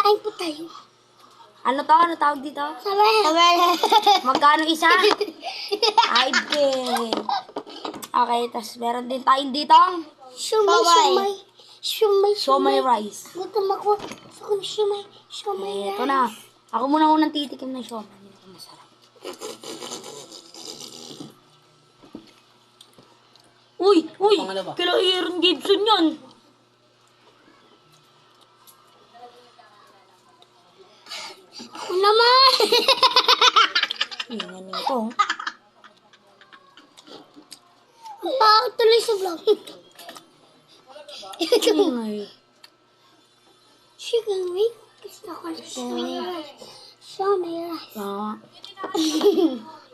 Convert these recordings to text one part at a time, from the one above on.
Kain po tayo. Ano to? Ano tawag dito? Sabay. Magkano isa? 5K. Okay, tas meron din tayong dito. Shumay. Siomai rice. Gutom ako. Gusto ko ng shumay. Ito na. Ako muna unang titikim ng siomai. Hindi ito masarap. Uy! Pangalawa. Kila Aaron Gibson yan. Ako naman. Yan ito. Bakit tuloy sa vlog? Ay. Chicken wing. Gusto ko ng shumay rice. Ah.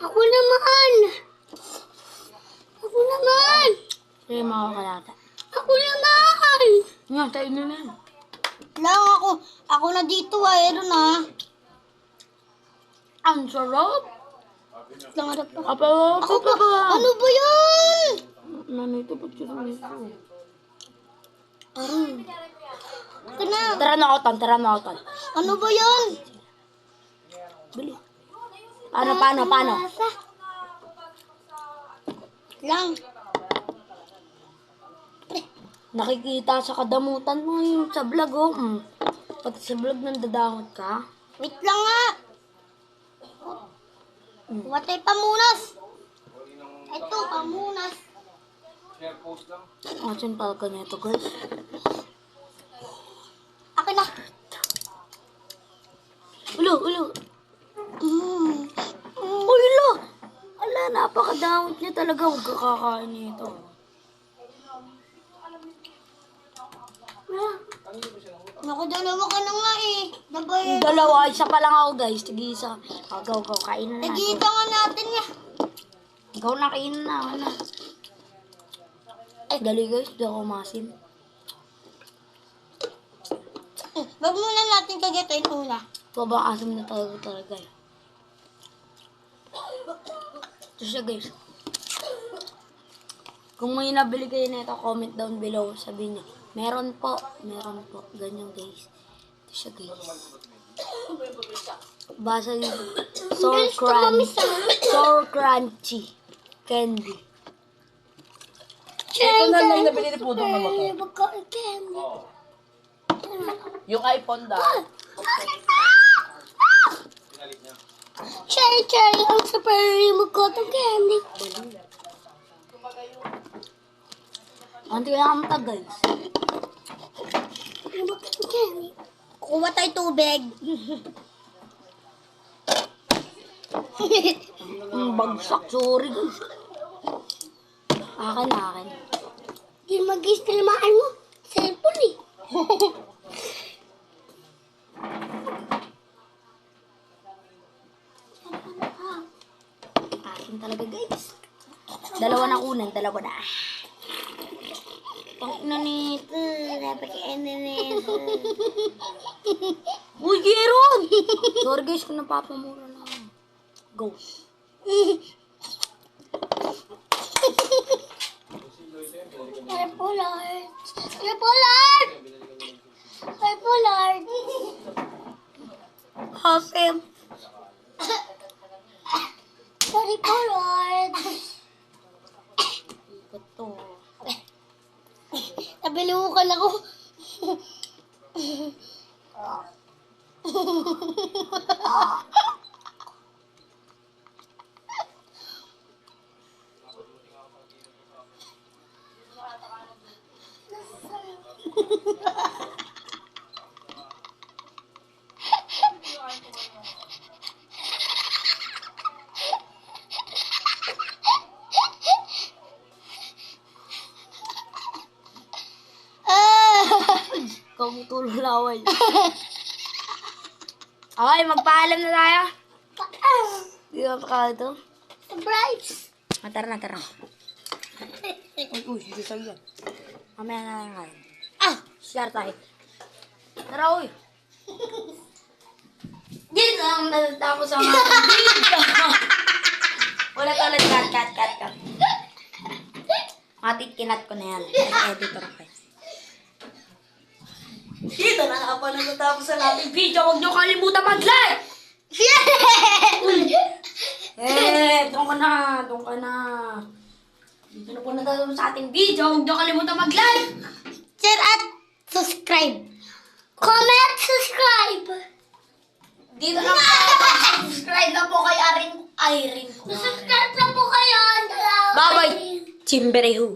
Ako naman. Kaya makakalata. Ako naman. Nga, tayo na yan. Lang ako na dito Aaron Ang sarap. Lang harap pa. Ako pa. Ano ba yan? Ano ito? Ba't siya ito? Ito na. Tara na ako tan. Ano ba yan? Bili. Paano? Lang. Nakikita sa kadamutan mo yung sa vlog, oh. Pati sa vlog nandadangot ka. Wait lang nga. Watay pamunas. Ito, pamunas. Asan talaga niya ito, guys? Akin na. Ulo. Uy, lo! Ala, napakadamot niya talaga. Huwag kakakain niya ito. Naku, dalawa ka na nga eh. Dabay. Yung dalawa, isa pa lang ako, guys. Tig-isa. Go. Kain na natin. Nagita nga natin niya. Ikaw na, kain na. Ano? Dali, guys. Di ako masim. Wag muna natin kagatin una. Babang asim na talaga. Ito siya, guys. Kung may nabili kayo nito, comment down below. Sabihin niyo, meron po. Ganyan, guys. Ito siya, guys. Basa dito. Sour crunchy candy. Ito na lang nabili ni Pudong na motor. Candy. Yung iPhone dahil. Cherry, ang super magkotong candy. Ang tinamta, guys. Magkotong candy. Kuha tayo tubig. Bagsak, sorry, guys. Akin. Di mag-istilmaan mo. Cellphone eh. Akin talaga, guys. Dalawa na. Pang nito. Napakain na nito. Uy, Geron! Sorry, guys, kung napapamura na ako. Go. Pollard. Hasim. Sorry, Pollard. Ito. Nabiliwukan ako. Kamutulo laway. Okay, magpaalam na tayo. Di ba pa ito? Surprise. Tara na. Uy, sige sa'yo yan. Mamaya na lang kain. Share tayo. Tara, uy. Dito lang natatapos ang dito. Ulit, cut. Matit kinat ko na yan. Editor kayo. Dito na nga pa natatapos ang ating video. Huwag niyo kalimutan mag-like! Doon ka na. Dito na po natatapos sa ating video. Huwag niyo kalimutan mag-like! Share at subscribe. Comment, subscribe. Dito na po. Subscribe na po kay Irene. Subscribe na po kayo. Bye-bye. Chimberehu.